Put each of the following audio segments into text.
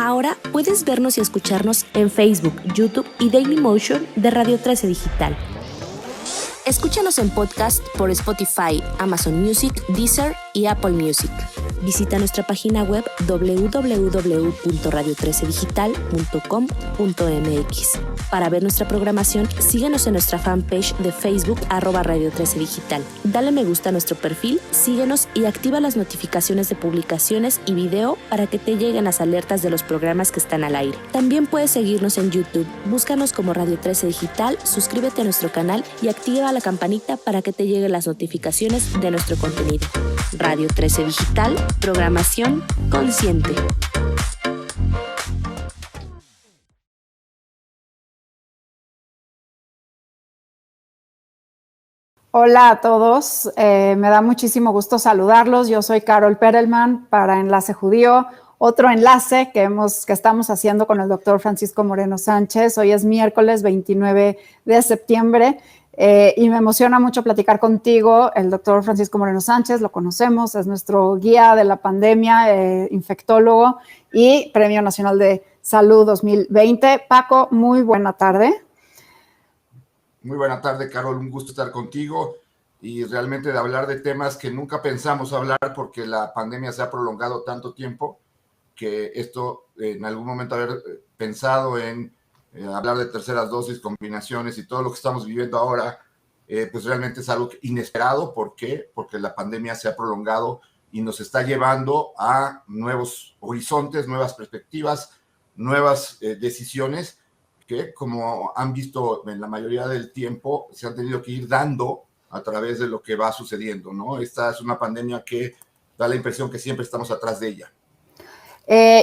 Ahora puedes vernos y escucharnos en Facebook, YouTube y Dailymotion de Radio 13 Digital. Escúchanos en podcast por Spotify, Amazon Music, Deezer y Apple Music. Visita nuestra página web www.radio13digital.com.mx. Para ver nuestra programación, síguenos en nuestra fanpage de Facebook @Radio 13 Digital. Dale me gusta a nuestro perfil, síguenos y activa las notificaciones de publicaciones y video para que te lleguen las alertas de los programas que están al aire. También puedes seguirnos en YouTube. Búscanos como Radio 13 Digital, suscríbete a nuestro canal y activa la campanita para que te lleguen las notificaciones de nuestro contenido. Radio 13 Digital, programación consciente. Hola a todos, me da muchísimo gusto saludarlos. Yo soy Carol Perelman para Enlace Judío, otro enlace que estamos haciendo con el doctor Francisco Moreno Sánchez. Hoy es miércoles 29 de septiembre y me emociona mucho platicar contigo. El doctor Francisco Moreno Sánchez, lo conocemos, es nuestro guía de la pandemia, infectólogo y Premio Nacional de Salud 2020. Paco, muy buena tarde. Muy buena tarde, Carol, un gusto estar contigo y realmente de hablar de temas que nunca pensamos hablar porque la pandemia se ha prolongado tanto tiempo que esto en algún momento haber pensado en hablar de terceras dosis, combinaciones y todo lo que estamos viviendo ahora, pues realmente es algo inesperado. ¿Por qué? Porque la pandemia se ha prolongado y nos está llevando a nuevos horizontes, nuevas perspectivas, nuevas decisiones que, como han visto en la mayoría del tiempo, se han tenido que ir dando a través de lo que va sucediendo, ¿no? Esta es una pandemia que da la impresión que siempre estamos atrás de ella.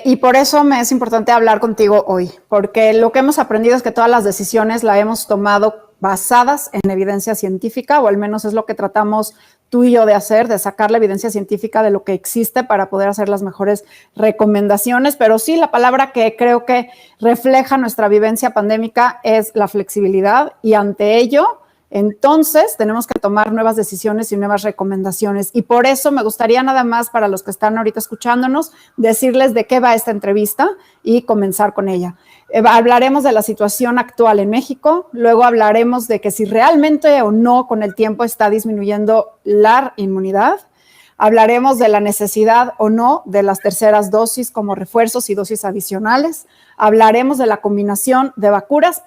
Y por eso me es importante hablar contigo hoy, porque lo que hemos aprendido es que todas las decisiones las hemos tomado basadas en evidencia científica, o al menos es lo que tratamos tú y yo de hacer, de sacar la evidencia científica de lo que existe para poder hacer las mejores recomendaciones. Pero sí, la palabra que creo que refleja nuestra vivencia pandémica es la flexibilidad, y ante ello, entonces tenemos que tomar nuevas decisiones y nuevas recomendaciones. Y por eso me gustaría nada más, para los que están ahorita escuchándonos, decirles de qué va esta entrevista y comenzar con ella. Hablaremos de la situación actual en México, luego hablaremos de que si realmente o no con el tiempo está disminuyendo la inmunidad. Hablaremos de la necesidad o no de las terceras dosis como refuerzos y dosis adicionales. Hablaremos de la combinación de vacunas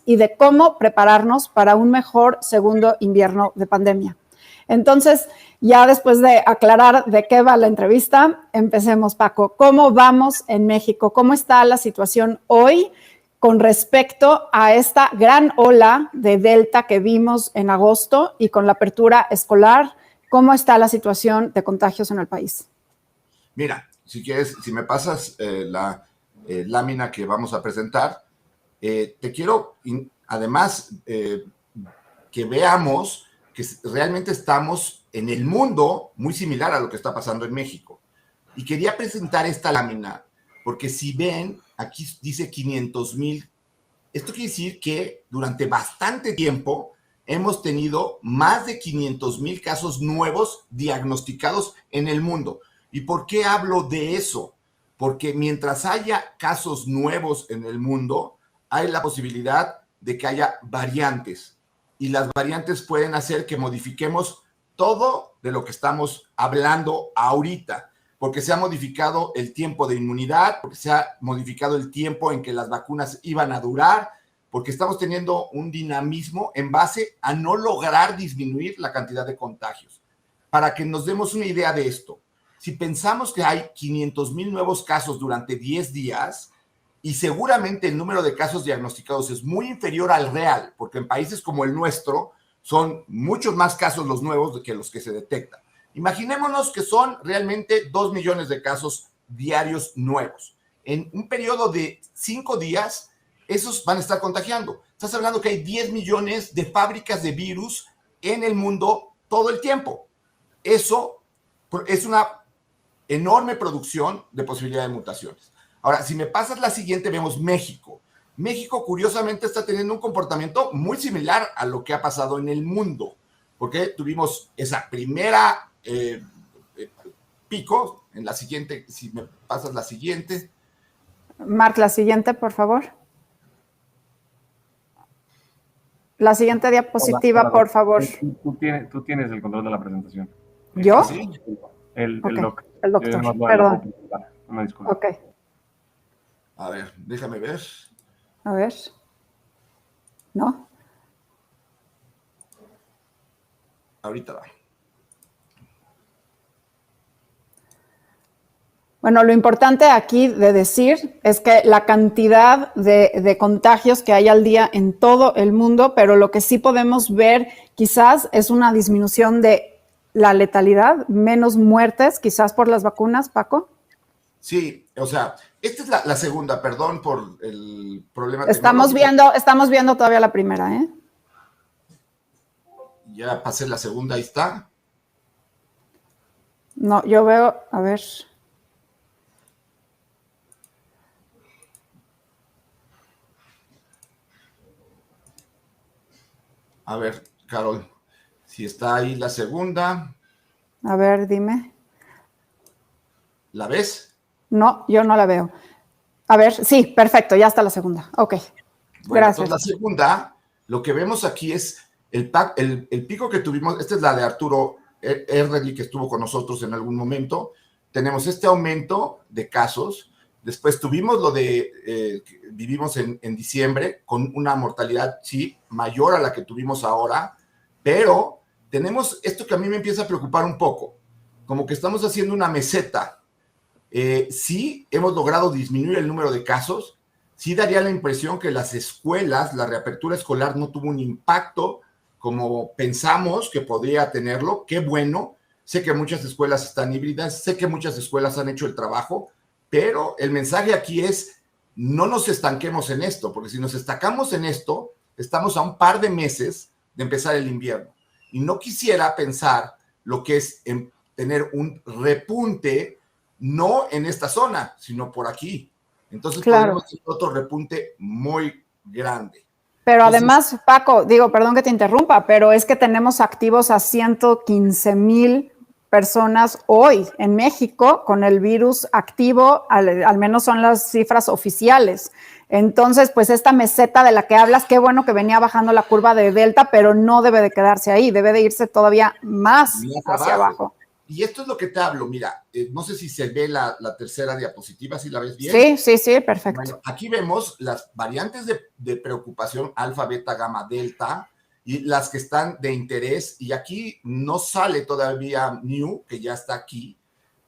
y de cómo prepararnos para un mejor segundo invierno de pandemia. Entonces, ya después de aclarar de qué va la entrevista, empecemos, Paco. ¿Cómo vamos en México? ¿Cómo está la situación hoy con respecto a esta gran ola de Delta que vimos en agosto y con la apertura escolar? ¿Cómo está la situación de contagios en el país? Mira, si quieres, si me pasas la lámina que vamos a presentar, te quiero, además, que veamos que realmente estamos en el mundo muy similar a lo que está pasando en México. Y quería presentar esta lámina porque, si ven, aquí dice 500,000. Esto quiere decir que durante bastante tiempo hemos tenido más de 500,000 casos nuevos diagnosticados en el mundo. ¿Y por qué hablo de eso? Porque mientras haya casos nuevos en el mundo, hay la posibilidad de que haya variantes. Y las variantes pueden hacer que modifiquemos todo de lo que estamos hablando ahorita, porque se ha modificado el tiempo de inmunidad, porque se ha modificado el tiempo en que las vacunas iban a durar, porque estamos teniendo un dinamismo en base a no lograr disminuir la cantidad de contagios. Para que nos demos una idea de esto, si pensamos que hay 500,000 nuevos casos durante 10 días, y seguramente el número de casos diagnosticados es muy inferior al real, porque en países como el nuestro son muchos más casos los nuevos que los que se detectan. Imaginémonos que son realmente 2 millones de casos diarios nuevos. En un periodo de 5 días, esos van a estar contagiando. Estás hablando que hay 10 millones de fábricas de virus en el mundo todo el tiempo. Eso es una enorme producción de posibilidad de mutaciones. Ahora, si me pasas la siguiente, vemos México. México, curiosamente, está teniendo un comportamiento muy similar a lo que ha pasado en el mundo, porque tuvimos esa primera pico. En la siguiente, si me pasas la siguiente, Marc, la siguiente, por favor. La siguiente diapositiva, Hola. por favor. Tú tienes el control de la presentación. ¿Yo? ¿Sí? El Ok, doc. el Yo doctor, no lo perdón. puedo presentar. Una disculpa. Ok, A ver, déjame ver. a ver. ¿No? Ahorita va. Bueno, lo importante aquí de decir es que la cantidad de contagios que hay al día en todo el mundo, pero lo que sí podemos ver quizás es una disminución de la letalidad, menos muertes, quizás por las vacunas, Paco. Sí, o sea, esta es la segunda, perdón por el problema Estamos tecnológico. viendo todavía la primera, ¿eh? Ya pasé la segunda, ahí está. No, yo veo, a ver. A ver, Carol, si está ahí la segunda, A ver, dime. ¿la ves? No, yo no la veo. A ver, sí, perfecto, ya está la segunda. Ok, Bueno, gracias. entonces la segunda, lo que vemos aquí es el pico que tuvimos. Esta es la de Arturo Erdely, que estuvo con nosotros en algún momento. Tenemos este aumento de casos. Después tuvimos lo de, vivimos en diciembre con una mortalidad, sí, mayor a la que tuvimos ahora, pero tenemos esto que a mí me empieza a preocupar un poco, como que estamos haciendo una meseta. Sí, hemos logrado disminuir el número de casos. Sí daría la impresión que las escuelas, la reapertura escolar no tuvo un impacto como pensamos que podría tenerlo. Qué bueno. Sé que muchas escuelas están híbridas, sé que muchas escuelas han hecho el trabajo, pero el mensaje aquí es no nos estanquemos en esto, porque si nos estancamos en esto, estamos a un par de meses de empezar el invierno. Y no quisiera pensar lo que es en tener un repunte, no en esta zona, sino por aquí. Entonces Claro. podemos tener otro repunte muy grande. Pero Entonces, además, Paco, digo, perdón que te interrumpa, pero es que tenemos activos a 115,000 personas hoy en México con el virus activo, al menos son las cifras oficiales. Entonces, pues esta meseta de la que hablas, qué bueno que venía bajando la curva de Delta, pero no debe de quedarse ahí, debe de irse todavía más hacia abajo. Y esto es lo que te hablo, mira, no sé si se ve la tercera diapositiva, si la ves bien. Sí, perfecto. Bueno, aquí vemos las variantes de preocupación, alfa, beta, gamma, delta, y las que están de interés, y aquí no sale todavía Mu, que ya está aquí,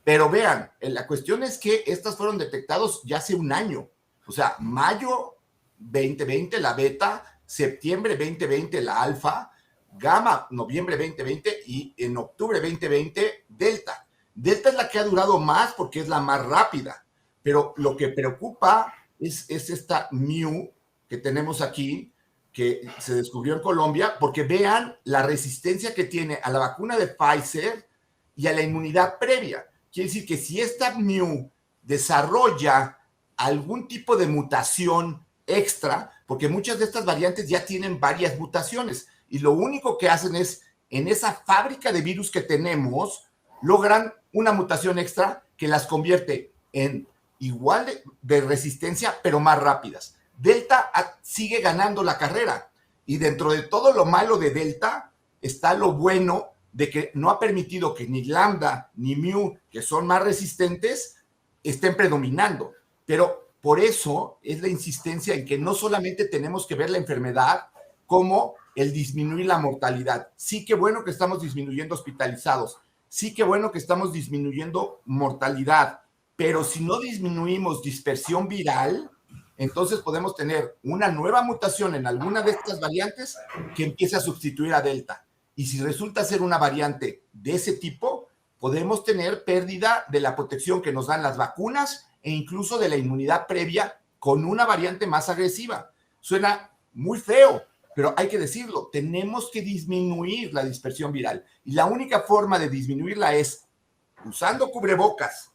pero vean, la cuestión es que estas fueron detectados ya hace un año, o sea, mayo 2020 la beta, septiembre 2020 la alfa, gamma noviembre 2020 y en octubre 2020 delta. Delta es la que ha durado más porque es la más rápida, pero lo que preocupa es esta Mu que tenemos aquí, que se descubrió en Colombia, porque vean la resistencia que tiene a la vacuna de Pfizer y a la inmunidad previa. Quiere decir que si esta Mu desarrolla algún tipo de mutación extra, porque muchas de estas variantes ya tienen varias mutaciones, y lo único que hacen es, en esa fábrica de virus que tenemos, logran una mutación extra que las convierte en igual de resistencia, pero más rápidas. Delta sigue ganando la carrera, y dentro de todo lo malo de Delta está lo bueno de que no ha permitido que ni Lambda ni Mu, que son más resistentes, estén predominando. Pero por eso es la insistencia en que no solamente tenemos que ver la enfermedad como el disminuir la mortalidad. Sí que bueno que estamos disminuyendo hospitalizados, sí que bueno que estamos disminuyendo mortalidad, pero si no disminuimos dispersión viral, entonces podemos tener una nueva mutación en alguna de estas variantes que empiece a sustituir a Delta. Y si resulta ser una variante de ese tipo, podemos tener pérdida de la protección que nos dan las vacunas e incluso de la inmunidad previa con una variante más agresiva. Suena muy feo, pero hay que decirlo, tenemos que disminuir la dispersión viral. Y la única forma de disminuirla es usando cubrebocas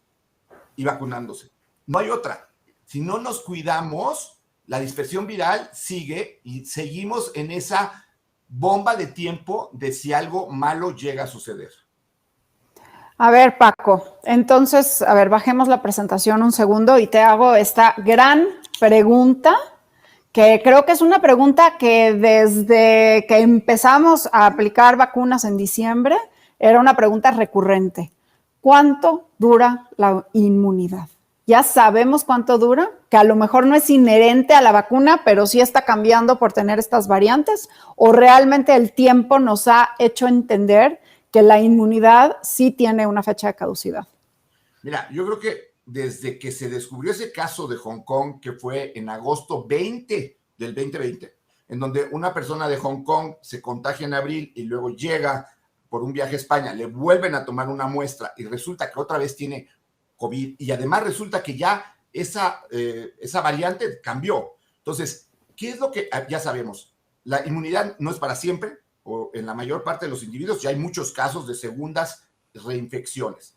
y vacunándose. No hay otra. Si no nos cuidamos, la dispersión viral sigue y seguimos en esa bomba de tiempo de si algo malo llega a suceder. A ver, Paco, entonces, a ver, bajemos la presentación un segundo y te hago esta gran pregunta, que creo que es una pregunta que desde que empezamos a aplicar vacunas en diciembre, era una pregunta recurrente. ¿Cuánto dura la inmunidad? Ya sabemos cuánto dura, que a lo mejor no es inherente a la vacuna, pero sí está cambiando por tener estas variantes, o realmente el tiempo nos ha hecho entender que la inmunidad sí tiene una fecha de caducidad. Mira, yo creo que desde que se descubrió ese caso de Hong Kong, que fue en agosto 20 del 2020, en donde una persona de Hong Kong se contagia en abril y luego llega por un viaje a España, le vuelven a tomar una muestra y resulta que otra vez tiene COVID y además resulta que ya esa variante cambió. Entonces, ¿qué es lo que ya sabemos? La inmunidad no es para siempre, o en la mayor parte de los individuos ya hay muchos casos de segundas reinfecciones.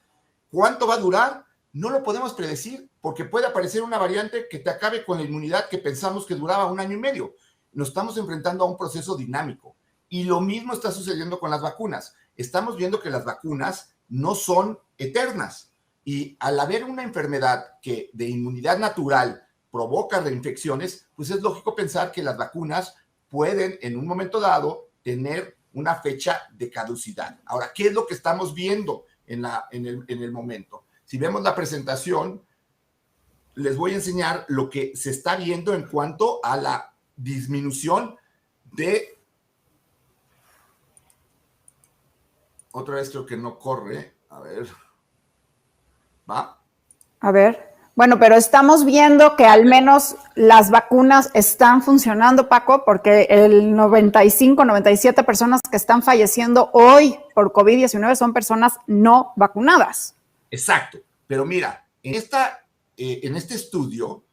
¿Cuánto va a durar? No lo podemos predecir porque puede aparecer una variante que te acabe con la inmunidad que pensamos que duraba 1 año y medio. Nos estamos enfrentando a un proceso dinámico y lo mismo está sucediendo con las vacunas. Estamos viendo que las vacunas no son eternas y al haber una enfermedad que de inmunidad natural provoca reinfecciones, pues es lógico pensar que las vacunas pueden en un momento dado tener una fecha de caducidad. Ahora, ¿qué es lo que estamos viendo en el momento? Si vemos la presentación, les voy a enseñar lo que se está viendo en cuanto a la disminución de... Otra vez creo que no corre. A ver. ¿Va? A ver. Bueno, pero estamos viendo que al menos las vacunas están funcionando, Paco, porque el 95, 97 personas que están falleciendo hoy por COVID-19 son personas no vacunadas. Exacto. Pero mira, en este estudio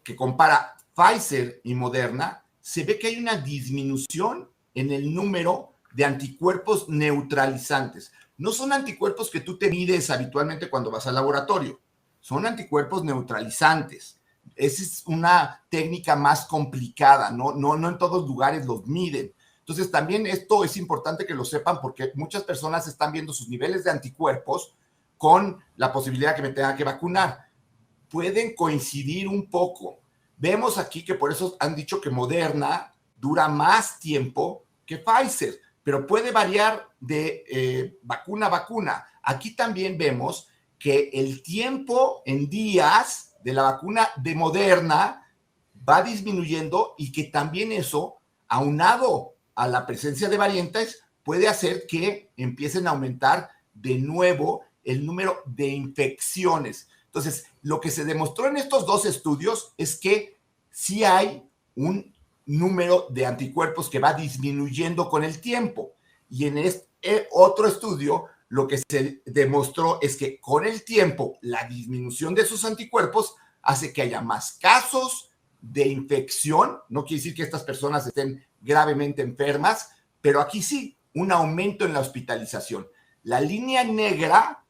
que compara Pfizer y Moderna, se ve que hay una disminución en el número de anticuerpos neutralizantes. No son anticuerpos que tú te mides habitualmente cuando vas al laboratorio. Son anticuerpos neutralizantes. Esa es una técnica más complicada, no en todos lugares los miden. Entonces también esto es importante que lo sepan porque muchas personas están viendo sus niveles de anticuerpos con la posibilidad que me tengan que vacunar. Pueden coincidir un poco. Vemos aquí que por eso han dicho que Moderna dura más tiempo que Pfizer, pero puede variar de vacuna a vacuna. Aquí también vemos que el tiempo en días de la vacuna de Moderna va disminuyendo y que también eso, aunado a la presencia de variantes, puede hacer que empiecen a aumentar de nuevo el número de infecciones. Entonces, lo que se demostró en estos dos estudios es que sí hay un número de anticuerpos que va disminuyendo con el tiempo. Y en este otro estudio, lo que se demostró es que con el tiempo, la disminución de esos anticuerpos hace que haya más casos de infección. No quiere decir que estas personas estén gravemente enfermas, pero aquí sí, un aumento en la hospitalización. La línea negra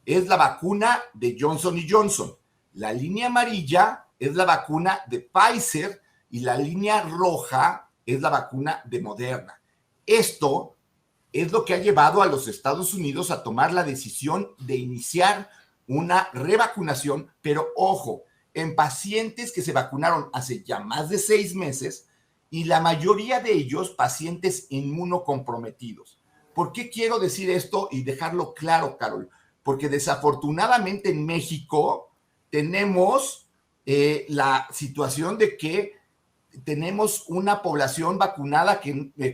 es la vacuna de Johnson & Johnson. La línea amarilla es la vacuna de Pfizer y la línea roja es la vacuna de Moderna. Esto es lo que ha llevado a los Estados Unidos a tomar la decisión de iniciar una revacunación, pero ojo, en pacientes que se vacunaron hace ya más de 6 meses y la mayoría de ellos pacientes inmunocomprometidos. ¿Por qué quiero decir esto y dejarlo claro, Carol? Porque desafortunadamente en México tenemos la situación de que tenemos una población vacunada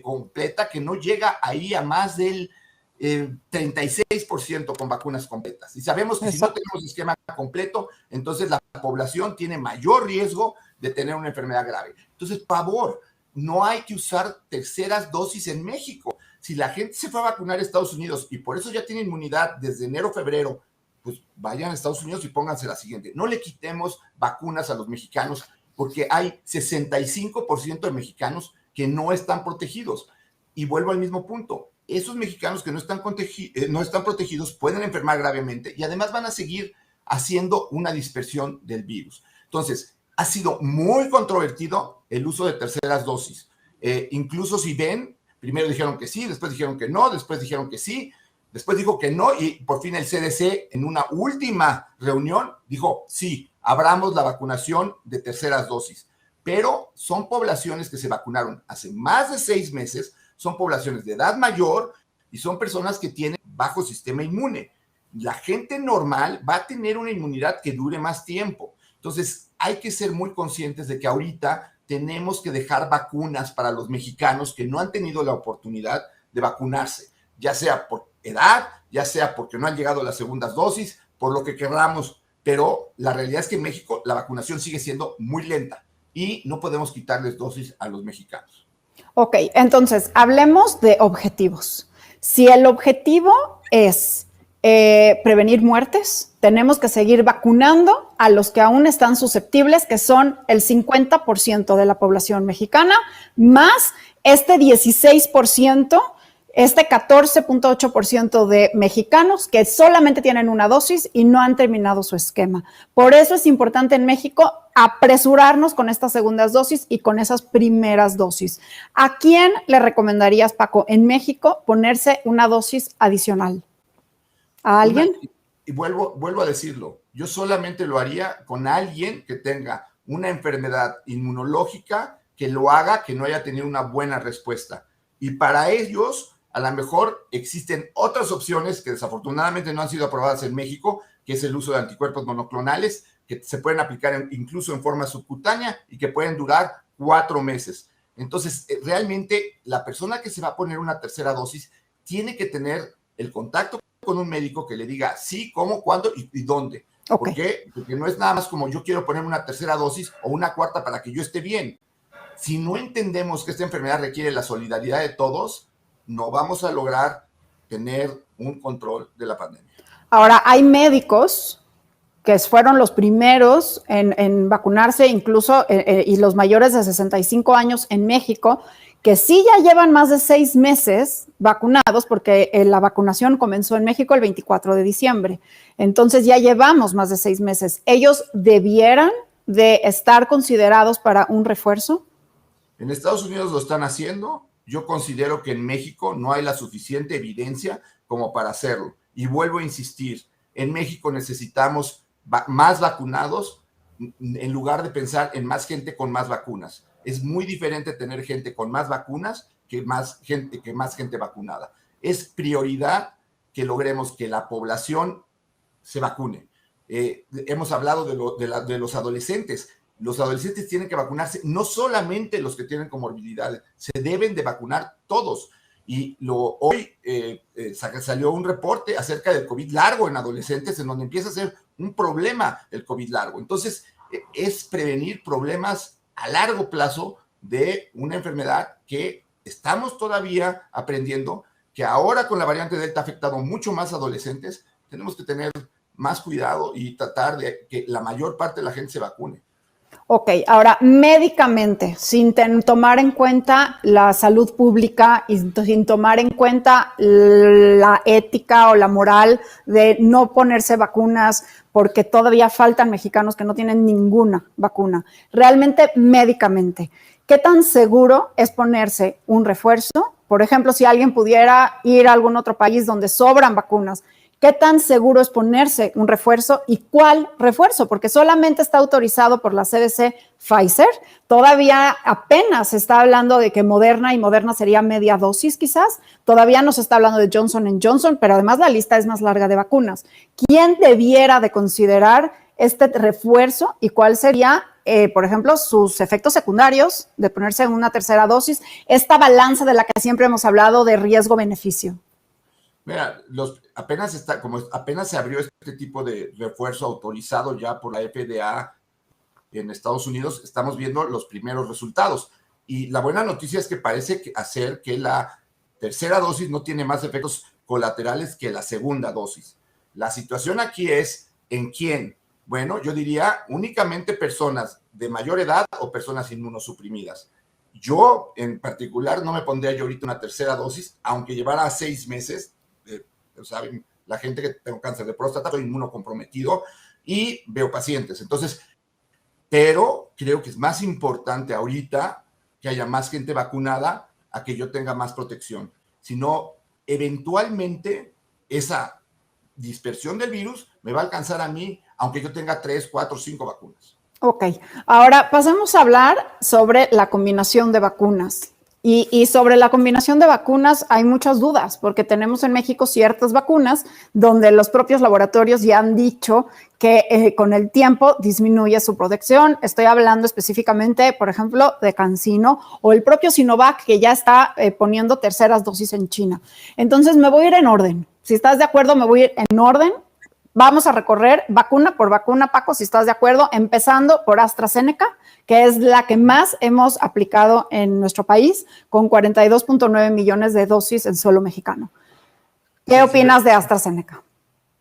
completa que no llega ahí a más del 36% con vacunas completas. Y sabemos que si no tenemos esquema completo, entonces la población tiene mayor riesgo de tener una enfermedad grave. Entonces, por favor, no hay que usar terceras dosis en México. Si la gente se fue a vacunar a Estados Unidos y por eso ya tiene inmunidad desde enero, febrero, pues vayan a Estados Unidos y pónganse la siguiente. No le quitemos vacunas a los mexicanos porque hay 65% de mexicanos que no están protegidos. Y vuelvo al mismo punto. Esos mexicanos que no están protegidos pueden enfermar gravemente y además van a seguir haciendo una dispersión del virus. Entonces, ha sido muy controvertido el uso de terceras dosis. Incluso si ven, primero dijeron que sí, después dijeron que no, después dijeron que sí. Después dijo que no y por fin el CDC en una última reunión dijo, sí, abramos la vacunación de terceras dosis. Pero son poblaciones que se vacunaron hace más de 6 meses, son poblaciones de edad mayor y son personas que tienen bajo sistema inmune. La gente normal va a tener una inmunidad que dure más tiempo. Entonces, hay que ser muy conscientes de que ahorita tenemos que dejar vacunas para los mexicanos que no han tenido la oportunidad de vacunarse, ya sea por edad, ya sea porque no han llegado las segundas dosis, por lo que queramos, pero la realidad es que en México la vacunación sigue siendo muy lenta y no podemos quitarles dosis a los mexicanos. Ok, entonces, hablemos de objetivos. Si el objetivo es prevenir muertes, tenemos que seguir vacunando a los que aún están susceptibles, que son el 50% de la población mexicana, más este 16%, este 14.8% de mexicanos que solamente tienen una dosis y no han terminado su esquema. Por eso es importante en México apresurarnos con estas segundas dosis y con esas primeras dosis. ¿A quién le recomendarías, Paco, en México ponerse una dosis adicional? ¿A alguien? Y vuelvo a decirlo, yo solamente lo haría con alguien que tenga una enfermedad inmunológica que lo haga, que no haya tenido una buena respuesta. Y para ellos, a lo mejor existen otras opciones que desafortunadamente no han sido aprobadas en México, que es el uso de anticuerpos monoclonales, que se pueden aplicar incluso en forma subcutánea y que pueden durar 4 meses. Entonces, realmente la persona que se va a poner una tercera dosis tiene que tener el contacto con un médico que le diga sí, cómo, cuándo y dónde. Okay. ¿Por qué? Porque no es nada más como yo quiero ponerme una tercera dosis o una cuarta para que yo esté bien. Si no entendemos que esta enfermedad requiere la solidaridad de todos, no vamos a lograr tener un control de la pandemia. Ahora, hay médicos que fueron los primeros en vacunarse, incluso y los mayores de 65 años en México, que sí ya llevan más de 6 meses vacunados, porque la vacunación comenzó en México el 24 de diciembre. Entonces ya llevamos más de 6 meses. ¿Ellos debieran de estar considerados para un refuerzo? En Estados Unidos lo están haciendo. Yo considero que en México no hay la suficiente evidencia como para hacerlo. Y vuelvo a insistir, en México necesitamos más vacunados en lugar de pensar en más gente con más vacunas. Es muy diferente tener gente con más vacunas que más gente vacunada. Es prioridad que logremos que la población se vacune. Hemos hablado de los adolescentes. Los adolescentes tienen que vacunarse, no solamente los que tienen comorbilidades, se deben de vacunar todos. Y hoy salió un reporte acerca del COVID largo en adolescentes, en donde empieza a ser un problema el COVID largo. Entonces, es prevenir problemas a largo plazo de una enfermedad que estamos todavía aprendiendo, que ahora con la variante Delta ha afectado mucho más a adolescentes. Tenemos que tener más cuidado y tratar de que la mayor parte de la gente se vacune. Ok, ahora médicamente, sin tomar en cuenta la salud pública y sin tomar en cuenta la ética o la moral de no ponerse vacunas, porque todavía faltan mexicanos que no tienen ninguna vacuna. Realmente médicamente, ¿qué tan seguro es ponerse un refuerzo? Por ejemplo, si alguien pudiera ir a algún otro país donde sobran vacunas, ¿qué tan seguro es ponerse un refuerzo y cuál refuerzo? Porque solamente está autorizado por la CDC Pfizer. Todavía apenas se está hablando de que Moderna, y Moderna sería media dosis quizás. Todavía no se está hablando de Johnson & Johnson, pero además la lista es más larga de vacunas. ¿Quién debiera de considerar este refuerzo y cuál sería, por ejemplo, sus efectos secundarios de ponerse en una tercera dosis? Esta balanza de la que siempre hemos hablado de riesgo-beneficio. Mira, apenas se abrió este tipo de refuerzo autorizado ya por la FDA en Estados Unidos, estamos viendo los primeros resultados. Y la buena noticia es que parece hacer que la tercera dosis no tiene más efectos colaterales que la segunda dosis. La situación aquí es ¿en quién? Bueno, yo diría únicamente personas de mayor edad o personas inmunosuprimidas. Yo, en particular, no me pondría yo ahorita una tercera dosis, aunque llevara 6 meses. Saben, la gente que tengo cáncer de próstata, soy inmunocomprometido y veo pacientes. Entonces, pero creo que es más importante ahorita que haya más gente vacunada a que yo tenga más protección. Si no, eventualmente esa dispersión del virus me va a alcanzar a mí, aunque yo tenga 3, 4, 5 vacunas. Ok, ahora pasemos a hablar sobre la combinación de vacunas. Y sobre la combinación de vacunas hay muchas dudas, porque tenemos en México ciertas vacunas donde los propios laboratorios ya han dicho que con el tiempo disminuye su protección. Estoy hablando específicamente, por ejemplo, de CanSino o el propio Sinovac, que ya está poniendo terceras dosis en China. Entonces me voy a ir en orden. Si estás de acuerdo, me voy a ir en orden. Vamos a recorrer vacuna por vacuna, Paco, si estás de acuerdo, empezando por AstraZeneca, que es la que más hemos aplicado en nuestro país, con 42.9 millones de dosis en suelo mexicano. ¿Qué opinas de AstraZeneca?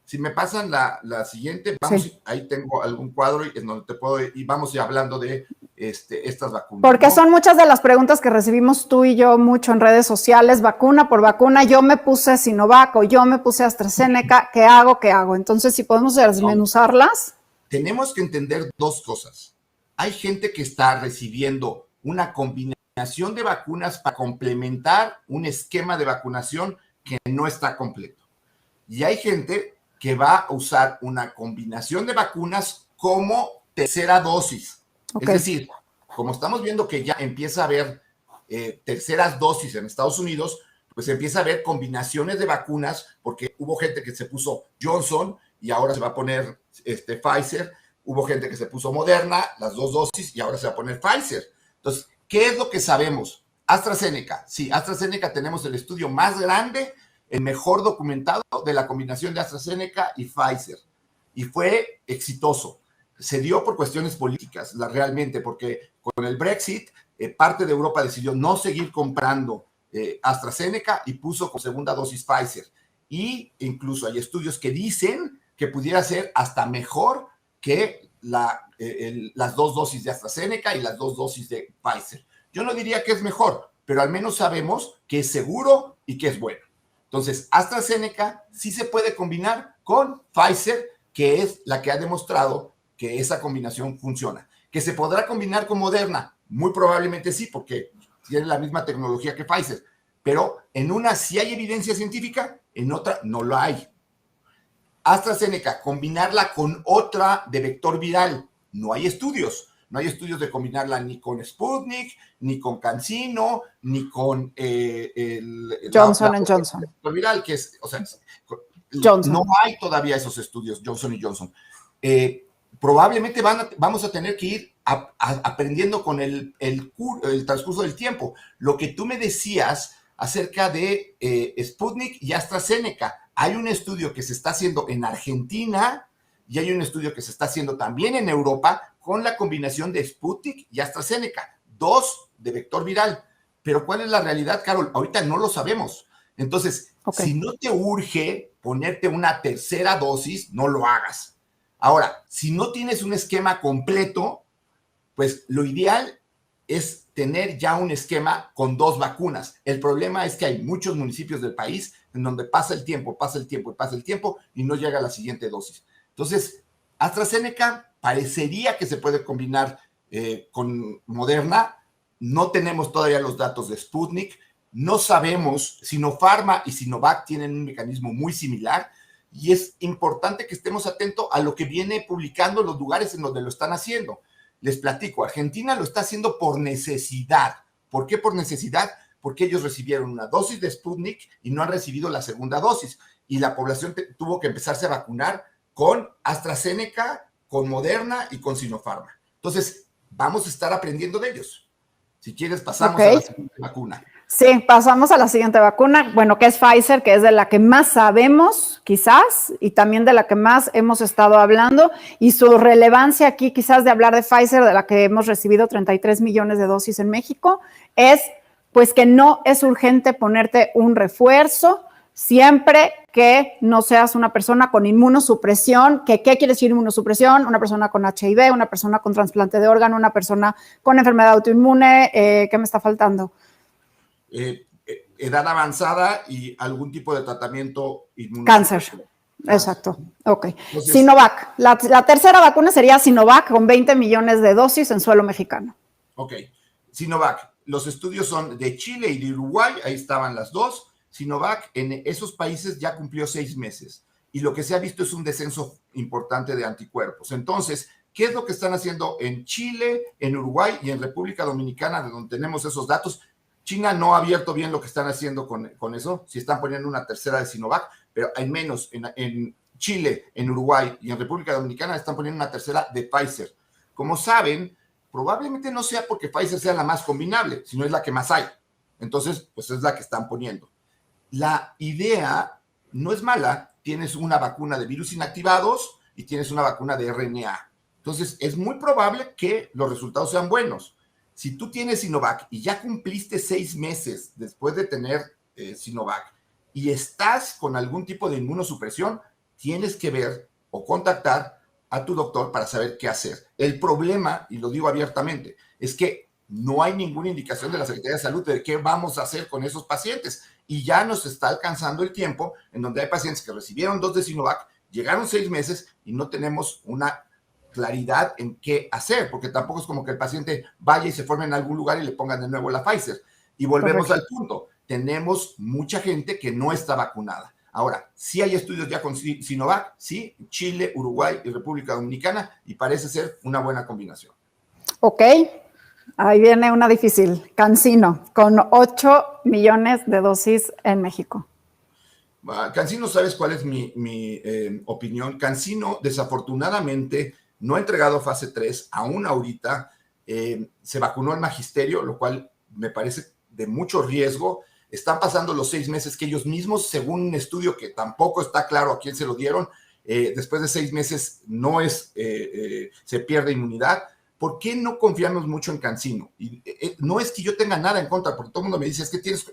Si me pasan la siguiente, vamos, sí. Ahí tengo algún cuadro en donde te puedo, y vamos hablando de estas vacunas. Porque son muchas de las preguntas que recibimos tú y yo mucho en redes sociales, vacuna por vacuna, yo me puse Sinovac o yo me puse AstraZeneca, ¿qué hago? Entonces, si podemos desmenuzarlas. Tenemos que entender dos cosas. Hay gente que está recibiendo una combinación de vacunas para complementar un esquema de vacunación que no está completo. Y hay gente que va a usar una combinación de vacunas como tercera dosis. Okay. Es decir, como estamos viendo que ya empieza a haber terceras dosis en Estados Unidos, pues empieza a haber combinaciones de vacunas, porque hubo gente que se puso Johnson y ahora se va a poner Pfizer, hubo gente que se puso Moderna, las 2 dosis, y ahora se va a poner Pfizer. Entonces, ¿qué es lo que sabemos? AstraZeneca. Sí, AstraZeneca tenemos el estudio más grande, el mejor documentado de la combinación de AstraZeneca y Pfizer. Y fue exitoso. Se dio por cuestiones políticas, realmente, porque con el Brexit, parte de Europa decidió no seguir comprando AstraZeneca y puso con segunda dosis Pfizer. Y incluso hay estudios que dicen que pudiera ser hasta mejor que las 2 dosis de AstraZeneca y las 2 dosis de Pfizer. Yo no diría que es mejor, pero al menos sabemos que es seguro y que es bueno. Entonces, AstraZeneca sí se puede combinar con Pfizer, que es la que ha demostrado que esa combinación funciona. ¿Que se podrá combinar con Moderna? Muy probablemente sí, porque tiene la misma tecnología que Pfizer. Pero en una sí hay evidencia científica, en otra no lo hay. AstraZeneca, combinarla con otra de vector viral, no hay estudios. No hay estudios de combinarla ni con Sputnik, ni con CanSino, ni con Johnson & Johnson. Viral, que es, o sea, Johnson. No hay todavía esos estudios, Johnson & Johnson. Probablemente vamos a tener que ir aprendiendo con el transcurso del tiempo. Lo que tú me decías acerca de Sputnik y AstraZeneca, hay un estudio que se está haciendo en Argentina y hay un estudio que se está haciendo también en Europa con la combinación de Sputnik y AstraZeneca, 2 de vector viral. Pero ¿cuál es la realidad, Carol? Ahorita no lo sabemos. Entonces, si no te urge ponerte una tercera dosis, no lo hagas. Ahora, si no tienes un esquema completo, pues lo ideal es tener ya un esquema con 2 vacunas. El problema es que hay muchos municipios del país en donde pasa el tiempo y no llega la siguiente dosis. Entonces, AstraZeneca parecería que se puede combinar con Moderna. No tenemos todavía los datos de Sputnik. No sabemos, Sinopharma y Sinovac tienen un mecanismo muy similar y es importante que estemos atentos a lo que viene publicando los lugares en donde lo están haciendo. Les platico, Argentina lo está haciendo por necesidad. ¿Por qué por necesidad? Porque ellos recibieron una dosis de Sputnik y no han recibido la segunda dosis. Y la población tuvo que empezarse a vacunar con AstraZeneca, con Moderna y con Sinopharma. Entonces, vamos a estar aprendiendo de ellos. Si quieres, pasamos a la siguiente vacuna. Sí, pasamos a la siguiente vacuna, bueno, que es Pfizer, que es de la que más sabemos, quizás, y también de la que más hemos estado hablando, y su relevancia aquí, quizás de hablar de Pfizer, de la que hemos recibido 33 millones de dosis en México, es pues que no es urgente ponerte un refuerzo, siempre que no seas una persona con inmunosupresión. ¿Qué quiere decir inmunosupresión? Una persona con HIV, una persona con trasplante de órgano, una persona con enfermedad autoinmune. ¿Qué me está faltando? Edad avanzada y algún tipo de tratamiento inmunológico. Cáncer. Exacto. Ok. Entonces, Sinovac. La tercera vacuna sería Sinovac con 20 millones de dosis en suelo mexicano. Ok. Sinovac. Los estudios son de Chile y de Uruguay. Ahí estaban las 2. Sinovac en esos países ya cumplió 6 meses y lo que se ha visto es un descenso importante de anticuerpos. Entonces, ¿qué es lo que están haciendo en Chile, en Uruguay y en República Dominicana, de donde tenemos esos datos? China no ha abierto bien lo que están haciendo con eso, si están poniendo una tercera de Sinovac, pero al menos en Chile, en Uruguay y en República Dominicana están poniendo una tercera de Pfizer. Como saben, probablemente no sea porque Pfizer sea la más combinable, sino es la que más hay. Entonces, pues es la que están poniendo. La idea no es mala. Tienes una vacuna de virus inactivados y tienes una vacuna de RNA. Entonces, es muy probable que los resultados sean buenos. Si tú tienes Sinovac y ya cumpliste 6 meses después de tener Sinovac y estás con algún tipo de inmunosupresión, tienes que ver o contactar a tu doctor para saber qué hacer. El problema, y lo digo abiertamente, es que no hay ninguna indicación de la Secretaría de Salud de qué vamos a hacer con esos pacientes. Y ya nos está alcanzando el tiempo en donde hay pacientes que recibieron 2 de Sinovac, llegaron 6 meses y no tenemos una claridad en qué hacer, porque tampoco es como que el paciente vaya y se forme en algún lugar y le pongan de nuevo la Pfizer. Y volvemos al punto. Tenemos mucha gente que no está vacunada. Ahora, sí hay estudios ya con Sinovac, sí, Chile, Uruguay y República Dominicana, y parece ser una buena combinación. Ok, ahí viene una difícil. CanSino, con 8 millones de dosis en México. CanSino, ¿sabes cuál es mi opinión? CanSino, desafortunadamente, no ha entregado fase 3, aún ahorita. Se vacunó el magisterio, lo cual me parece de mucho riesgo. Están pasando los 6 meses que ellos mismos, según un estudio que tampoco está claro a quién se lo dieron, después de 6 meses se pierde inmunidad. ¿Por qué no confiamos mucho en CanSino? Y no es que yo tenga nada en contra, porque todo el mundo me dice, es que tienes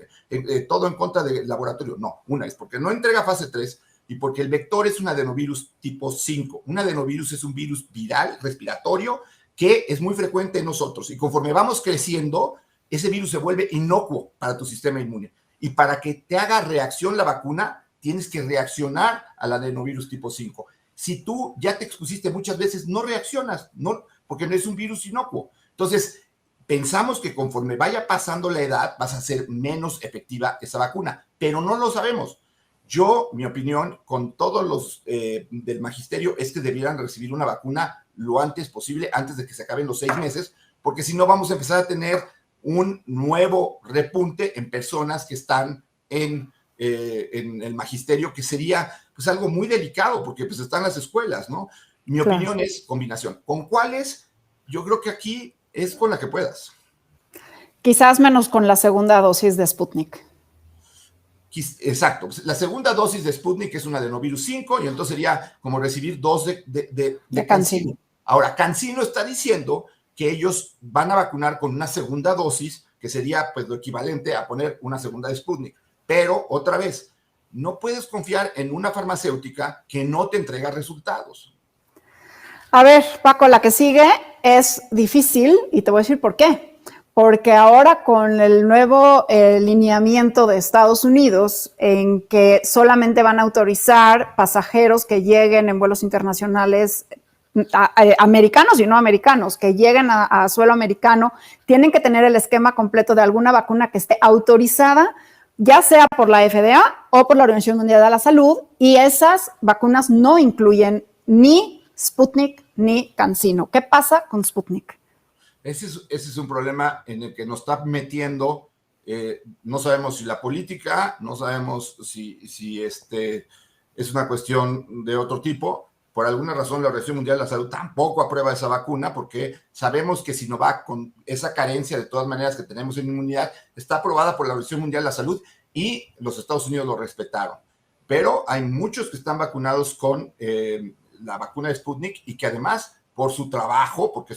todo en contra del laboratorio. No, una es porque no entrega fase 3 y porque el vector es un adenovirus tipo 5. Un adenovirus es un virus viral, respiratorio, que es muy frecuente en nosotros. Y conforme vamos creciendo, ese virus se vuelve inocuo para tu sistema inmune. Y para que te haga reacción la vacuna, tienes que reaccionar al adenovirus tipo 5. Si tú ya te expusiste muchas veces, no reaccionas, no, porque no es un virus inocuo. Entonces, pensamos que conforme vaya pasando la edad, vas a ser menos efectiva esa vacuna, pero no lo sabemos. Mi opinión, con todos los del magisterio, es que debieran recibir una vacuna lo antes posible, antes de que se acaben los 6 meses, porque si no vamos a empezar a tener un nuevo repunte en personas que están en el magisterio, que sería pues algo muy delicado, porque pues están las escuelas, ¿no? Mi opinión es combinación. ¿Con cuáles? Yo creo que aquí es con la que puedas. Quizás menos con la segunda dosis de Sputnik. Exacto. La segunda dosis de Sputnik es un adenovirus 5 y entonces sería como recibir 2 de CanSino. Ahora, CanSino está diciendo que ellos van a vacunar con una segunda dosis, que sería pues lo equivalente a poner una segunda de Sputnik. Pero, otra vez, no puedes confiar en una farmacéutica que no te entrega resultados. A ver, Paco, la que sigue es difícil y te voy a decir por qué. Porque ahora con el nuevo lineamiento de Estados Unidos en que solamente van a autorizar pasajeros que lleguen en vuelos internacionales americanos y no americanos, que lleguen a suelo americano, tienen que tener el esquema completo de alguna vacuna que esté autorizada, ya sea por la FDA o por la Organización Mundial de la Salud, y esas vacunas no incluyen ni Sputnik ni CanSino. ¿Qué pasa con Sputnik? Ese es un problema en el que nos está metiendo, no sabemos si la política, no sabemos si es una cuestión de otro tipo. Por alguna razón la Organización Mundial de la Salud tampoco aprueba esa vacuna, porque sabemos que Sinovac, con esa carencia de todas maneras que tenemos en inmunidad, está aprobada por la Organización Mundial de la Salud y los Estados Unidos lo respetaron. Pero hay muchos que están vacunados con la vacuna de Sputnik y que además, por su trabajo, porque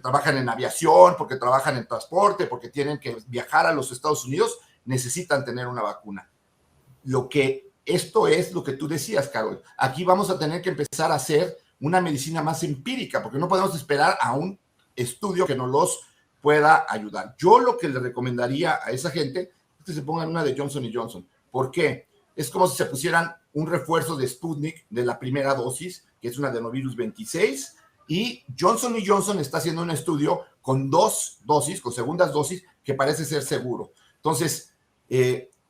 trabajan en aviación, porque trabajan en transporte, porque tienen que viajar a los Estados Unidos, necesitan tener una vacuna. Esto es lo que tú decías, Carol. Aquí vamos a tener que empezar a hacer una medicina más empírica, porque no podemos esperar a un estudio que nos los pueda ayudar. Yo lo que le recomendaría a esa gente es que se pongan una de Johnson & Johnson. ¿Por qué? Es como si se pusieran un refuerzo de Sputnik de la primera dosis, que es un adenovirus 26, y Johnson & Johnson está haciendo un estudio con 2 dosis, con segundas dosis, que parece ser seguro. Entonces,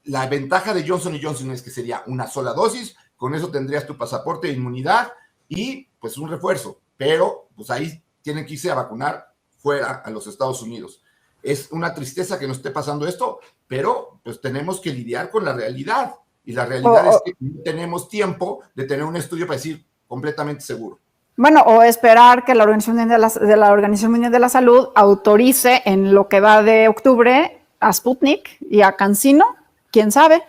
la ventaja de Johnson & Johnson es que sería una sola dosis, con eso tendrías tu pasaporte de inmunidad y pues un refuerzo, pero pues ahí tienen que irse a vacunar fuera, a los Estados Unidos. Es una tristeza que nos esté pasando esto, pero pues tenemos que lidiar con la realidad, y la realidad es que no tenemos tiempo de tener un estudio para decir completamente seguro. Bueno, o esperar que la Organización Mundial de la Salud autorice en lo que va de octubre a Sputnik y a CanSino, quién sabe.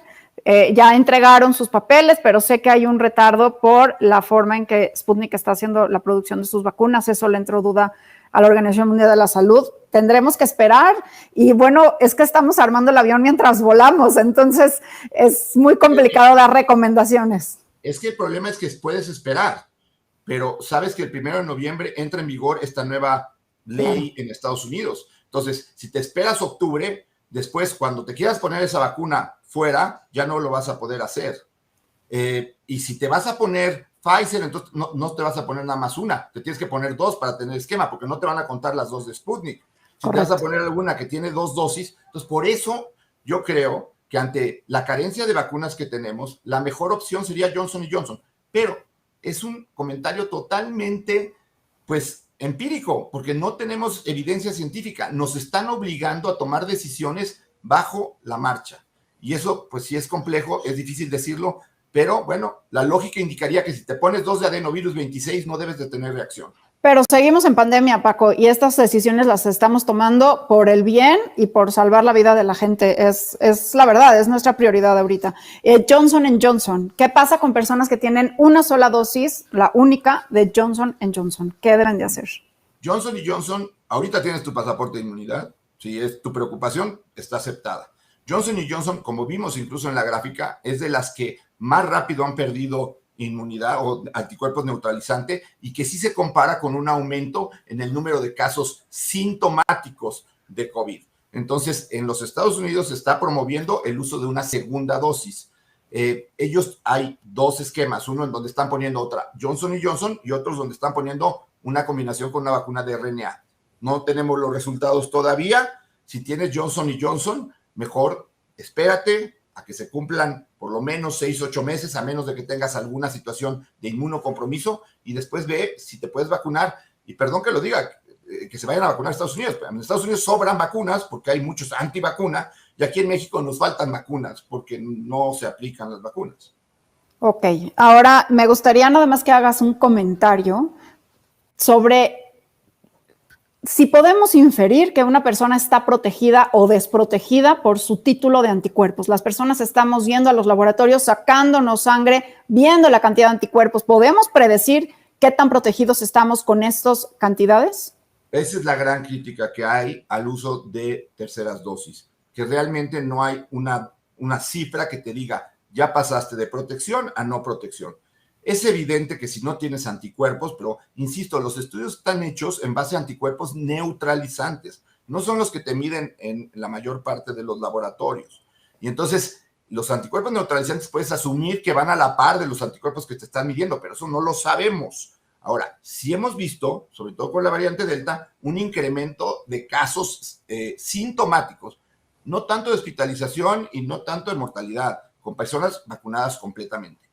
Ya entregaron sus papeles, pero sé que hay un retardo por la forma en que Sputnik está haciendo la producción de sus vacunas. Eso le entró duda a la Organización Mundial de la Salud. Tendremos que esperar y bueno, es que estamos armando el avión mientras volamos, entonces es muy complicado dar recomendaciones. Es que el problema es que puedes esperar, pero sabes que el 1 de noviembre entra en vigor esta nueva ley en Estados Unidos. Entonces, si te esperas octubre, después cuando te quieras poner esa vacuna fuera, ya no lo vas a poder hacer. Y si te vas a poner Pfizer, entonces no te vas a poner nada más una, te tienes que poner 2 para tener esquema, porque no te van a contar las 2 de Sputnik. Si te vas a poner alguna que tiene 2 dosis, entonces por eso yo creo que ante la carencia de vacunas que tenemos, la mejor opción sería Johnson & Johnson, pero es un comentario totalmente, pues, empírico, porque no tenemos evidencia científica, nos están obligando a tomar decisiones bajo la marcha, y eso, pues, sí es complejo, es difícil decirlo, pero, bueno, la lógica indicaría que si te pones 2 de adenovirus 26 no debes de tener reacción. Pero seguimos en pandemia, Paco, y estas decisiones las estamos tomando por el bien y por salvar la vida de la gente. Es la verdad, es nuestra prioridad ahorita. Johnson & Johnson, ¿qué pasa con personas que tienen una sola dosis, la única de Johnson & Johnson? ¿Qué deben de hacer? Johnson & Johnson, ahorita tienes tu pasaporte de inmunidad, si es tu preocupación, está aceptada. Johnson & Johnson, como vimos incluso en la gráfica, es de las que más rápido han perdido inmunidad o anticuerpos neutralizante y que sí se compara con un aumento en el número de casos sintomáticos de COVID. Entonces, en los Estados Unidos se está promoviendo el uso de una segunda dosis. Ellos hay 2 esquemas, uno en donde están poniendo otra Johnson & Johnson y otros donde están poniendo una combinación con una vacuna de RNA. No tenemos los resultados todavía. Si tienes Johnson & Johnson, mejor espérate a que se cumplan por lo menos 6-8 meses, a menos de que tengas alguna situación de inmunocompromiso, y después ve si te puedes vacunar. Y perdón que lo diga, que se vayan a vacunar a Estados Unidos. En Estados Unidos sobran vacunas porque hay muchos antivacuna, y aquí en México nos faltan vacunas porque no se aplican las vacunas. Ok, ahora me gustaría nada más que hagas un comentario sobre si podemos inferir que una persona está protegida o desprotegida por su título de anticuerpos. Las personas estamos yendo a los laboratorios, sacándonos sangre, viendo la cantidad de anticuerpos. ¿Podemos predecir qué tan protegidos estamos con estas cantidades? Esa es la gran crítica que hay al uso de terceras dosis, que realmente no hay una cifra que te diga ya pasaste de protección a no protección. Es evidente que si no tienes anticuerpos, pero insisto, los estudios están hechos en base a anticuerpos neutralizantes, no son los que te miden en la mayor parte de los laboratorios. Y entonces, los anticuerpos neutralizantes puedes asumir que van a la par de los anticuerpos que te están midiendo, pero eso no lo sabemos. Ahora, sí hemos visto, sobre todo con la variante Delta, un incremento de casos sintomáticos, no tanto de hospitalización y no tanto de mortalidad, con personas vacunadas completamente.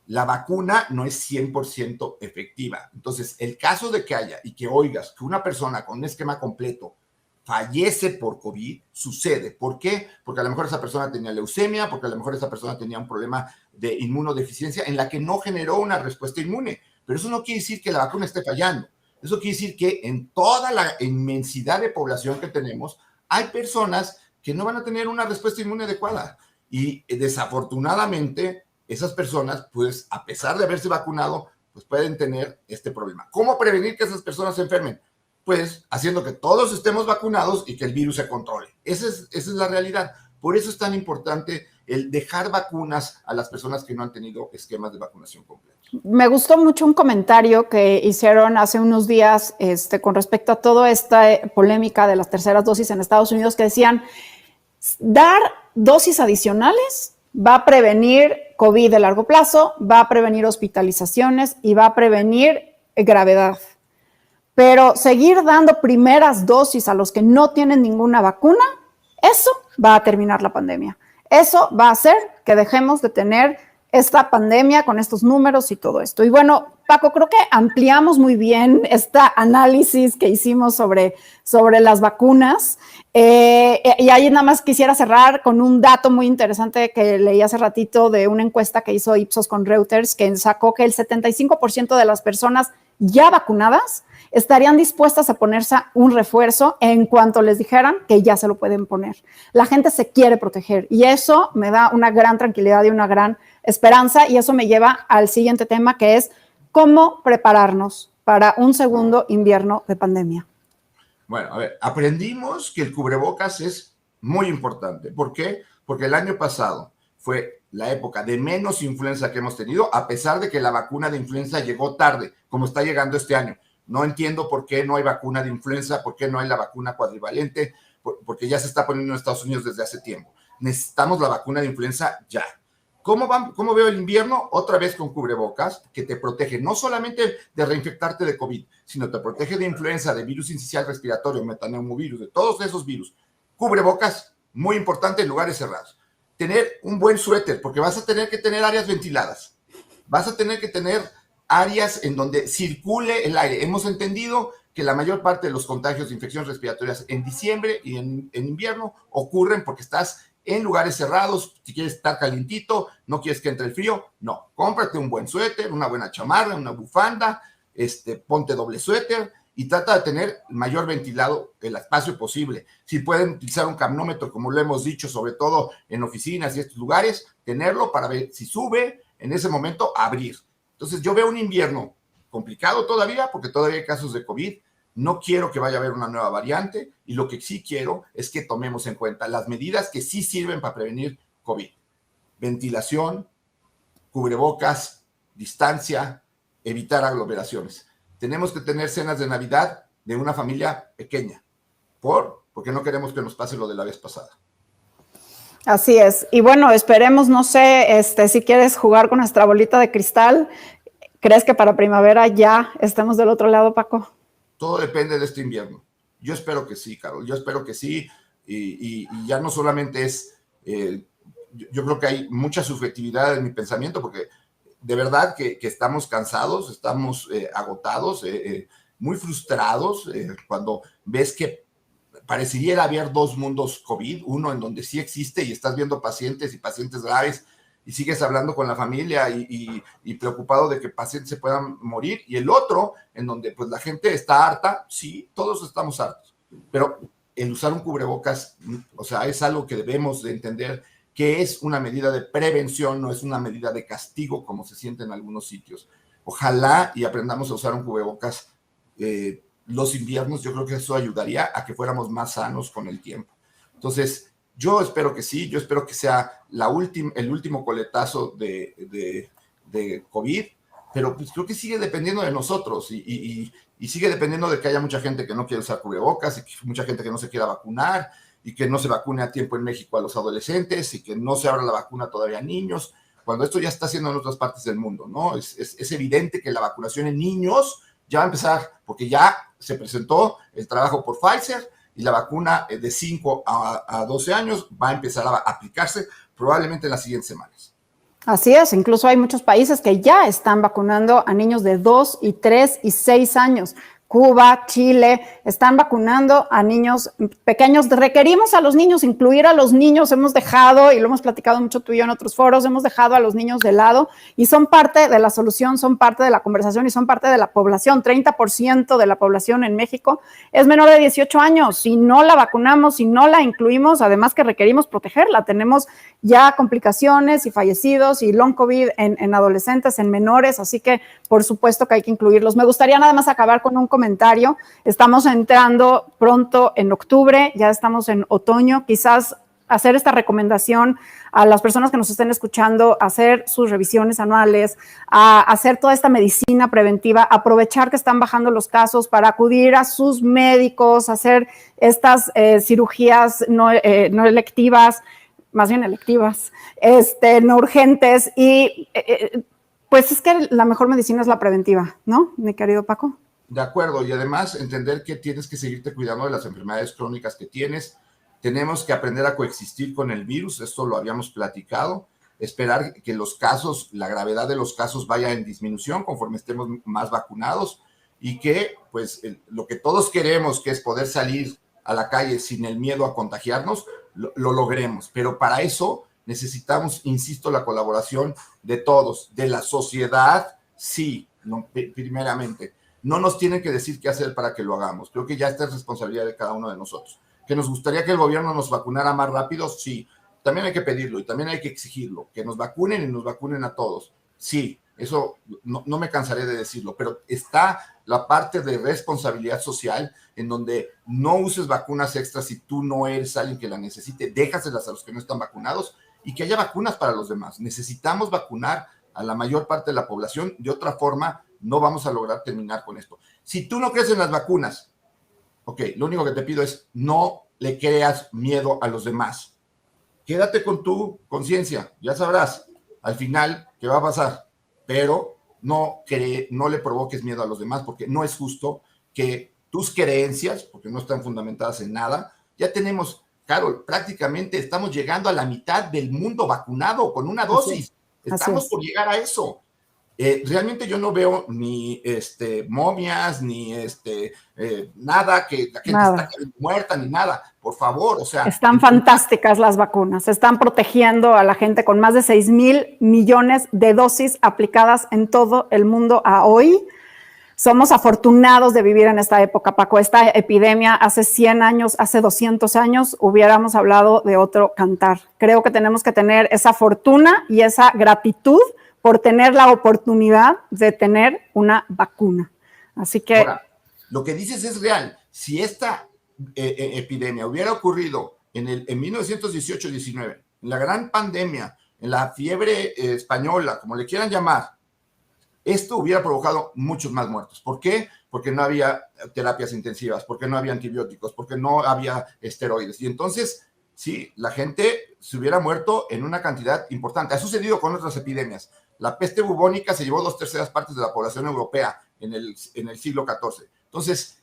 La vacuna no es 100% efectiva. Entonces, el caso de que haya y que oigas que una persona con un esquema completo fallece por COVID, sucede. ¿Por qué? Porque a lo mejor esa persona tenía leucemia, porque a lo mejor esa persona tenía un problema de inmunodeficiencia en la que no generó una respuesta inmune. Pero eso no quiere decir que la vacuna esté fallando. Eso quiere decir que en toda la inmensidad de población que tenemos, hay personas que no van a tener una respuesta inmune adecuada. Y desafortunadamente, esas personas, pues, a pesar de haberse vacunado, pues pueden tener este problema. ¿Cómo prevenir que esas personas se enfermen? Pues haciendo que todos estemos vacunados y que el virus se controle. Esa es la realidad. Por eso es tan importante el dejar vacunas a las personas que no han tenido esquemas de vacunación completos. Me gustó mucho un comentario que hicieron hace unos días con respecto a toda esta polémica de las terceras dosis en Estados Unidos, que decían, dar dosis adicionales va a prevenir COVID de largo plazo, va a prevenir hospitalizaciones y va a prevenir gravedad. Pero seguir dando primeras dosis a los que no tienen ninguna vacuna, eso va a terminar la pandemia. Eso va a hacer que dejemos de tener esta pandemia con estos números y todo esto. Y bueno, Paco, creo que ampliamos muy bien este análisis que hicimos sobre las vacunas. Y ahí nada más quisiera cerrar con un dato muy interesante que leí hace ratito de una encuesta que hizo Ipsos con Reuters, que sacó que el 75% de las personas ya vacunadas estarían dispuestas a ponerse un refuerzo en cuanto les dijeran que ya se lo pueden poner. La gente se quiere proteger y eso me da una gran tranquilidad y una gran esperanza, y eso me lleva al siguiente tema, que es cómo prepararnos para un segundo invierno de pandemia. Bueno, a ver, aprendimos que el cubrebocas es muy importante. ¿Por qué? Porque el año pasado fue la época de menos influenza que hemos tenido, a pesar de que la vacuna de influenza llegó tarde, como está llegando este año. No entiendo por qué no hay vacuna de influenza, por qué no hay la vacuna cuadrivalente, porque ya se está poniendo en Estados Unidos desde hace tiempo. Necesitamos la vacuna de influenza ya. ¿Cómo veo el invierno? Otra vez con cubrebocas, que te protege no solamente de reinfectarte de COVID, sino te protege de influenza, de virus incisional respiratorio, metaneumovirus, de todos esos virus. Cubrebocas, muy importante en lugares cerrados. Tener un buen suéter, porque vas a tener que tener áreas ventiladas. Vas a tener que tener áreas en donde circule el aire. Hemos entendido que la mayor parte de los contagios de infecciones respiratorias en diciembre y en invierno ocurren porque estás en lugares cerrados. Si quieres estar calientito, no quieres que entre el frío, no. Cómprate un buen suéter, una buena chamarra, una bufanda, ponte doble suéter y trata de tener el mayor ventilado el espacio posible. Si pueden utilizar un camnómetro, como lo hemos dicho, sobre todo en oficinas y estos lugares, tenerlo para ver si sube, en ese momento abrir. Entonces yo veo un invierno complicado todavía, porque todavía hay casos de COVID. No quiero que vaya a haber una nueva variante, y lo que sí quiero es que tomemos en cuenta las medidas que sí sirven para prevenir COVID. Ventilación, cubrebocas, distancia, evitar aglomeraciones. Tenemos que tener cenas de Navidad de una familia pequeña, porque no queremos que nos pase lo de la vez pasada. Así es. Y bueno, esperemos, no sé, si quieres jugar con nuestra bolita de cristal, ¿crees que para primavera ya estemos del otro lado, Paco? Todo depende de este invierno. Yo espero que sí, Carol. Yo espero que sí. Y ya no solamente es... yo creo que hay mucha subjetividad en mi pensamiento, porque de verdad que estamos cansados, estamos agotados, muy frustrados cuando ves que pareciera haber dos mundos COVID, uno en donde sí existe y estás viendo pacientes y pacientes graves y sigues hablando con la familia y preocupado de que pacientes se puedan morir, y el otro en donde pues la gente está harta. Sí, todos estamos hartos, pero el usar un cubrebocas, o sea, es algo que debemos de entender que es una medida de prevención, no es una medida de castigo como se siente en algunos sitios. Ojalá y aprendamos a usar un cubrebocas los inviernos. Yo creo que eso ayudaría a que fuéramos más sanos con el tiempo. Entonces, yo espero que sí, yo espero que sea el último coletazo de COVID, pero pues creo que sigue dependiendo de nosotros y sigue dependiendo de que haya mucha gente que no quiere usar cubrebocas, y que mucha gente que no se quiera vacunar, y que no se vacune a tiempo en México a los adolescentes, y que no se abra la vacuna todavía a niños, cuando esto ya está haciendo en otras partes del mundo, ¿no? Es evidente que la vacunación en niños ya va a empezar, porque ya se presentó el trabajo por Pfizer, y la vacuna de 5 a 12 años va a empezar a aplicarse probablemente en las siguientes semanas. Así es, incluso hay muchos países que ya están vacunando a niños de 2 y 3 y 6 años. Cuba, Chile, están vacunando a niños pequeños. Requerimos a los niños, incluir a los niños. Hemos dejado, y lo hemos platicado mucho tú y yo en otros foros, hemos dejado a los niños de lado, y son parte de la solución, son parte de la conversación y son parte de la población. 30% de la población en México es menor de 18 años. Si no la vacunamos, si no la incluimos, además que requerimos protegerla, tenemos ya complicaciones y fallecidos y long COVID en adolescentes, en menores, así que por supuesto que hay que incluirlos. Me gustaría nada más acabar con un comentario. Estamos entrando pronto en octubre, ya estamos en otoño, quizás hacer esta recomendación a las personas que nos estén escuchando, hacer sus revisiones anuales, a hacer toda esta medicina preventiva, aprovechar que están bajando los casos para acudir a sus médicos, hacer estas cirugías no electivas, más bien electivas, no urgentes, y pues es que la mejor medicina es la preventiva, ¿no, mi querido Paco? De acuerdo, y además entender que tienes que seguirte cuidando de las enfermedades crónicas que tienes tenemos que aprender a coexistir con el virus, esto lo habíamos platicado, esperar que los casos, la gravedad de los casos vaya en disminución conforme estemos más vacunados y que pues lo que todos queremos, que es poder salir a la calle sin el miedo a contagiarnos, lo logremos. Pero para eso necesitamos, insisto, la colaboración de todos, de la sociedad, sí, primeramente. No nos tienen que decir qué hacer para que lo hagamos. Creo que ya esta es responsabilidad de cada uno de nosotros. ¿Que nos gustaría que el gobierno nos vacunara más rápido? Sí. También hay que pedirlo y también hay que exigirlo. Que nos vacunen y nos vacunen a todos. Sí, eso no me cansaré de decirlo, pero está la parte de responsabilidad social en donde no uses vacunas extras si tú no eres alguien que la necesite, déjaselas a los que no están vacunados y que haya vacunas para los demás. Necesitamos vacunar a la mayor parte de la población, de otra forma no vamos a lograr terminar con esto. Si tú no crees en las vacunas, ok, lo único que te pido es no le creas miedo a los demás. Quédate con tu conciencia, ya sabrás al final qué va a pasar, pero no le provoques miedo a los demás porque no es justo que tus creencias, porque no están fundamentadas en nada, ya tenemos, Carol, prácticamente estamos llegando a la mitad del mundo vacunado con una dosis. Estamos por llegar a eso. Realmente yo no veo ni momias, ni nada, que la gente está muerta, ni nada. Por favor, o sea. Están fantásticas las vacunas. Están protegiendo a la gente con más de 6,000 millones de dosis aplicadas en todo el mundo a hoy. Somos afortunados de vivir en esta época, Paco. Esta epidemia hace 100 años, hace 200 años, hubiéramos hablado de otro cantar. Creo que tenemos que tener esa fortuna y esa gratitud por tener la oportunidad de tener una vacuna. Así que... Ahora, lo que dices es real. Si esta epidemia hubiera ocurrido en 1918-19, en la gran pandemia, en la fiebre española, como le quieran llamar, esto hubiera provocado muchos más muertos. ¿Por qué? Porque no había terapias intensivas, porque no había antibióticos, porque no había esteroides. Y entonces, sí, la gente se hubiera muerto en una cantidad importante. Ha sucedido con otras epidemias. La peste bubónica se llevó 2/3 partes de la población europea en el siglo XIV. Entonces,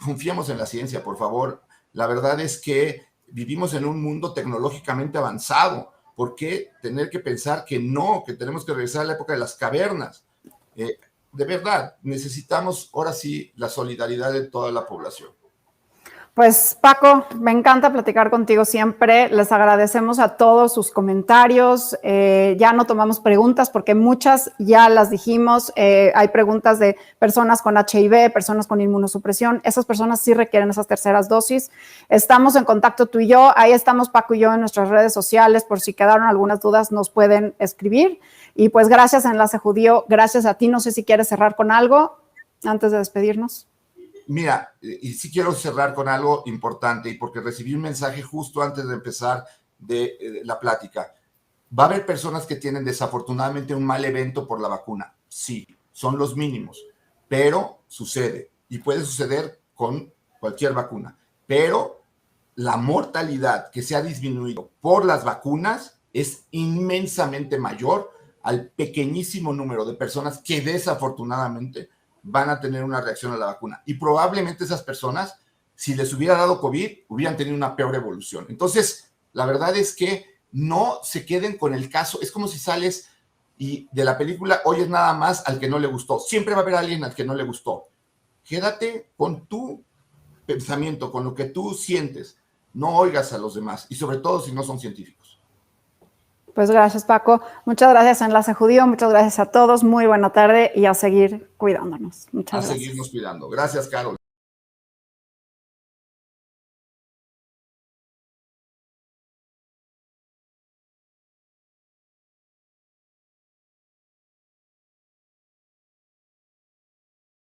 confiemos en la ciencia, por favor. La verdad es que vivimos en un mundo tecnológicamente avanzado. ¿Por qué tener que pensar que no, que tenemos que regresar a la época de las cavernas? De verdad, necesitamos ahora sí la solidaridad de toda la población. Pues Paco, me encanta platicar contigo siempre. Les agradecemos a todos sus comentarios. Ya no tomamos preguntas porque muchas ya las dijimos. Hay preguntas de personas con HIV, personas con inmunosupresión. Esas personas sí requieren esas terceras dosis. Estamos en contacto tú y yo. Ahí estamos Paco y yo en nuestras redes sociales. Por si quedaron algunas dudas, nos pueden escribir. Y pues gracias, Enlace Judío. Gracias a ti. No sé si quieres cerrar con algo antes de despedirnos. Mira, y sí quiero cerrar con algo importante, y porque recibí un mensaje justo antes de empezar de la plática. Va a haber personas que tienen desafortunadamente un mal evento por la vacuna. Sí, son los mínimos, pero sucede, y puede suceder con cualquier vacuna. Pero la mortalidad que se ha disminuido por las vacunas es inmensamente mayor al pequeñísimo número de personas que desafortunadamente van a tener una reacción a la vacuna. Y probablemente esas personas, si les hubiera dado COVID, hubieran tenido una peor evolución. Entonces, la verdad es que no se queden con el caso. Es como si sales y de la película oyes nada más al que no le gustó. Siempre va a haber alguien al que no le gustó. Quédate con tu pensamiento, con lo que tú sientes. No oigas a los demás, y sobre todo si no son científicos. Pues gracias, Paco. Muchas gracias, Enlace Judío. Muchas gracias a todos. Muy buena tarde y a seguir cuidándonos. Muchas gracias. A seguirnos cuidando. Gracias, Carol.